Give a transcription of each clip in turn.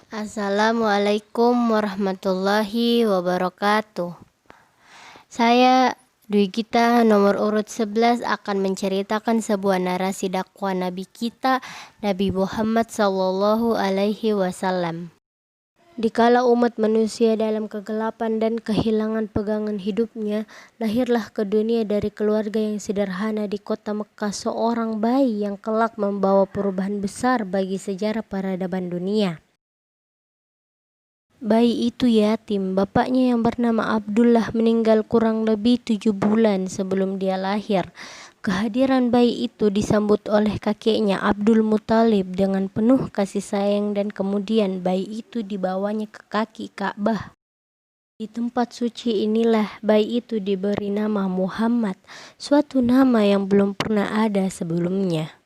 Assalamualaikum warahmatullahi wabarakatuh. Saya Dwi Gita nomor urut 11 akan menceritakan sebuah narasi dakwah Nabi kita, Nabi Muhammad Sallallahu Alaihi Wasallam. Dikala umat manusia dalam kegelapan dan kehilangan pegangan hidupnya, lahirlah ke dunia dari keluarga yang sederhana di kota Mekah seorang bayi yang kelak membawa perubahan besar bagi sejarah peradaban dunia. Bayi itu yatim. Bapaknya yang bernama Abdullah meninggal kurang lebih 7 bulan sebelum dia lahir. Kehadiran bayi itu disambut oleh kakeknya Abdul Muthalib dengan penuh kasih sayang, dan kemudian bayi itu dibawanya ke kaki Ka'bah. Di tempat suci inilah bayi itu diberi nama Muhammad, suatu nama yang belum pernah ada sebelumnya.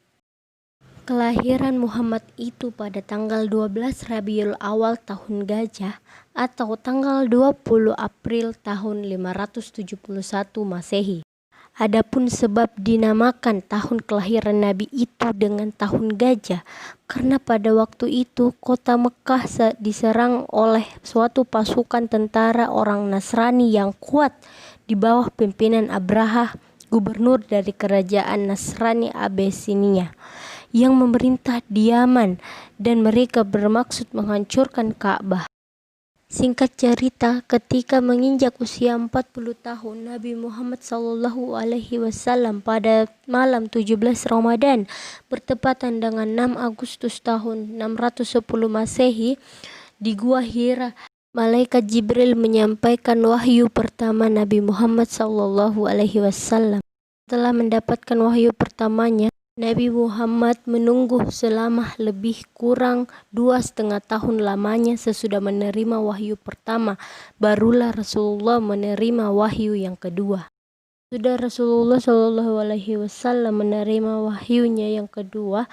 Kelahiran Muhammad itu pada tanggal 12 Rabiul Awal tahun Gajah atau tanggal 20 April tahun 571 Masehi. Adapun sebab dinamakan tahun kelahiran Nabi itu dengan tahun Gajah karena pada waktu itu kota Mekah diserang oleh suatu pasukan tentara orang Nasrani yang kuat di bawah pimpinan Abraha, gubernur dari kerajaan Nasrani Abesinia yang memerintah di Yaman, dan mereka bermaksud menghancurkan Ka'bah. Singkat cerita, ketika menginjak usia 40 tahun, Nabi Muhammad SAW pada malam 17 Ramadan bertepatan dengan 6 Agustus tahun 610 Masehi di Gua Hira, malaikat Jibril menyampaikan wahyu pertama Nabi Muhammad SAW. Setelah mendapatkan wahyu pertamanya, Nabi Muhammad menunggu selama lebih kurang 2,5 tahun lamanya. Sesudah menerima wahyu pertama, barulah Rasulullah menerima wahyu yang kedua. Sudah Rasulullah SAW menerima wahyunya yang kedua,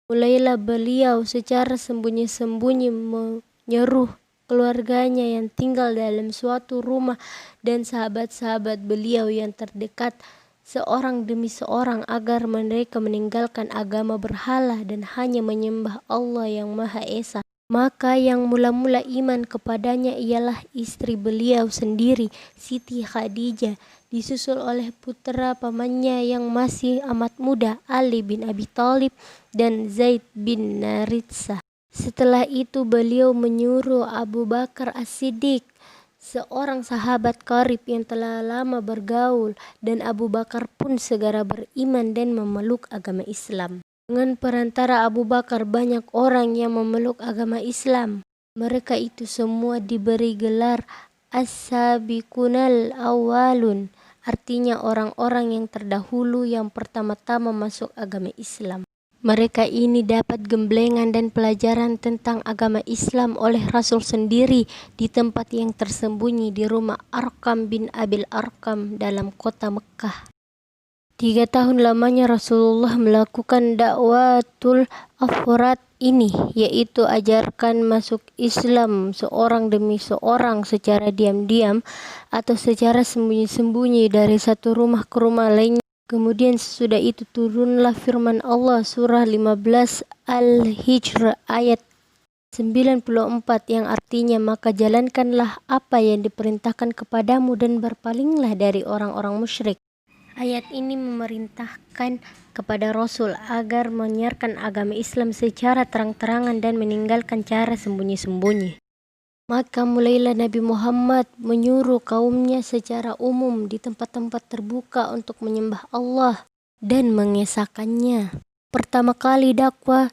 mulailah beliau secara sembunyi-sembunyi menyeru keluarganya yang tinggal dalam suatu rumah dan sahabat-sahabat beliau yang terdekat, seorang demi seorang, agar mereka meninggalkan agama berhala dan hanya menyembah Allah yang Maha Esa. Maka yang mula-mula iman kepadanya ialah istri beliau sendiri, Siti Khadijah, disusul oleh putra pamannya yang masih amat muda, Ali bin Abi Thalib dan Zaid bin Naritsah. Setelah itu beliau menyuruh Abu Bakar As-Siddiq, seorang sahabat karib yang telah lama bergaul, dan Abu Bakar pun segera beriman dan memeluk agama Islam. Dengan perantara Abu Bakar banyak orang yang memeluk agama Islam. Mereka itu semua diberi gelar As-Sabiqunal Awwalun, artinya orang-orang yang terdahulu yang pertama-tama masuk agama Islam. Mereka ini dapat gemblengan dan pelajaran tentang agama Islam oleh Rasul sendiri di tempat yang tersembunyi di rumah Arqam bin Abil Arqam dalam kota Mekah. 3 tahun lamanya Rasulullah melakukan dakwatul afrad ini, yaitu ajarkan masuk Islam seorang demi seorang secara diam-diam atau secara sembunyi-sembunyi dari satu rumah ke rumah lainnya. Kemudian sesudah itu turunlah firman Allah surah 15 Al-Hijr ayat 94 yang artinya, maka jalankanlah apa yang diperintahkan kepadamu dan berpalinglah dari orang-orang musyrik. Ayat ini memerintahkan kepada Rasul agar menyiarkan agama Islam secara terang-terangan dan meninggalkan cara sembunyi-sembunyi. Maka mulailah Nabi Muhammad menyuruh kaumnya secara umum di tempat-tempat terbuka untuk menyembah Allah dan mengesahkannya. Pertama kali dakwah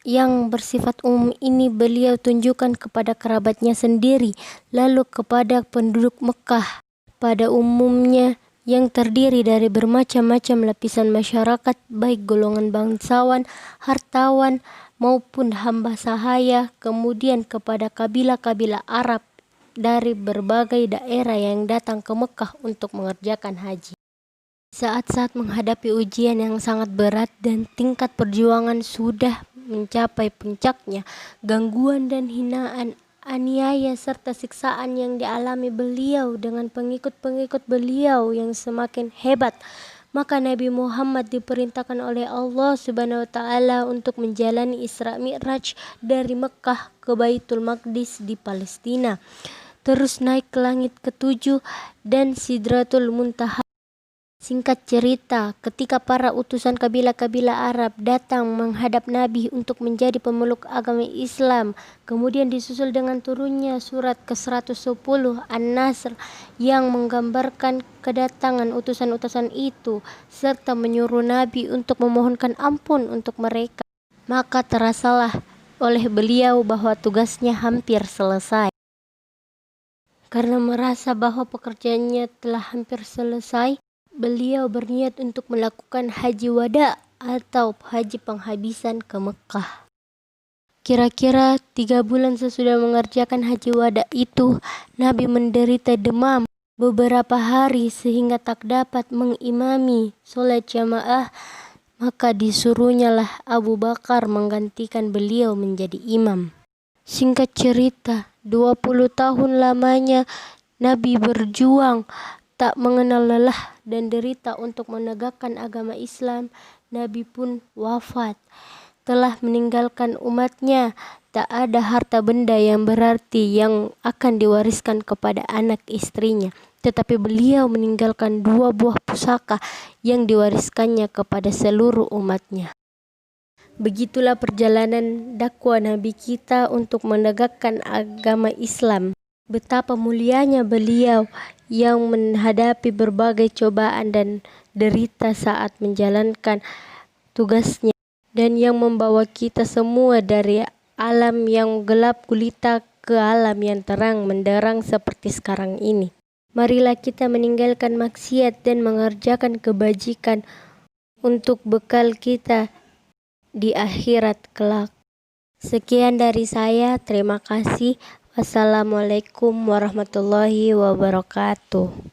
yang bersifat umum ini beliau tunjukkan kepada kerabatnya sendiri, lalu kepada penduduk Mekah pada umumnya yang terdiri dari bermacam-macam lapisan masyarakat, baik golongan bangsawan, hartawan, maupun hamba sahaya, kemudian kepada kabilah-kabilah Arab dari berbagai daerah yang datang ke Mekah untuk mengerjakan haji. Saat-saat menghadapi ujian yang sangat berat dan tingkat perjuangan sudah mencapai puncaknya, gangguan dan hinaan, aniaya serta siksaan yang dialami beliau dengan pengikut-pengikut beliau yang semakin hebat Maka Nabi Muhammad diperintahkan oleh Allah Subhanahu wa Ta'ala untuk menjalani Isra Mi'raj dari Mekah ke Baitul Maqdis di Palestina, terus naik ke langit ketujuh dan Sidratul Muntaha. Singkat cerita, ketika para utusan kabilah-kabilah Arab datang menghadap Nabi untuk menjadi pemeluk agama Islam, kemudian disusul dengan turunnya surat ke-110 An-Nasr yang menggambarkan kedatangan utusan-utusan itu, serta menyuruh Nabi untuk memohonkan ampun untuk mereka. Maka terasalah oleh beliau bahwa tugasnya hampir selesai. Karena merasa bahwa pekerjaannya telah hampir selesai, beliau berniat untuk melakukan haji wada atau haji penghabisan ke Mekah. Kira-kira 3 bulan sesudah mengerjakan haji wada itu, Nabi menderita demam beberapa hari sehingga tak dapat mengimami sholat jamaah. Maka disuruhnyalah Abu Bakar menggantikan beliau menjadi imam. Singkat cerita, 20 tahun lamanya Nabi berjuang, tak mengenal lelah dan derita untuk menegakkan agama Islam. Nabi pun wafat, telah meninggalkan umatnya. Tak ada harta benda yang berarti yang akan diwariskan kepada anak istrinya, tetapi beliau meninggalkan 2 buah pusaka yang diwariskannya kepada seluruh umatnya. Begitulah perjalanan dakwah Nabi kita untuk menegakkan agama Islam. Betapa mulianya beliau yang menghadapi berbagai cobaan dan derita saat menjalankan tugasnya, dan yang membawa kita semua dari alam yang gelap gulita ke alam yang terang menderang seperti sekarang ini. Marilah kita meninggalkan maksiat dan mengerjakan kebajikan untuk bekal kita di akhirat kelak. Sekian dari saya, terima kasih. Wassalamualaikum warahmatullahi wabarakatuh.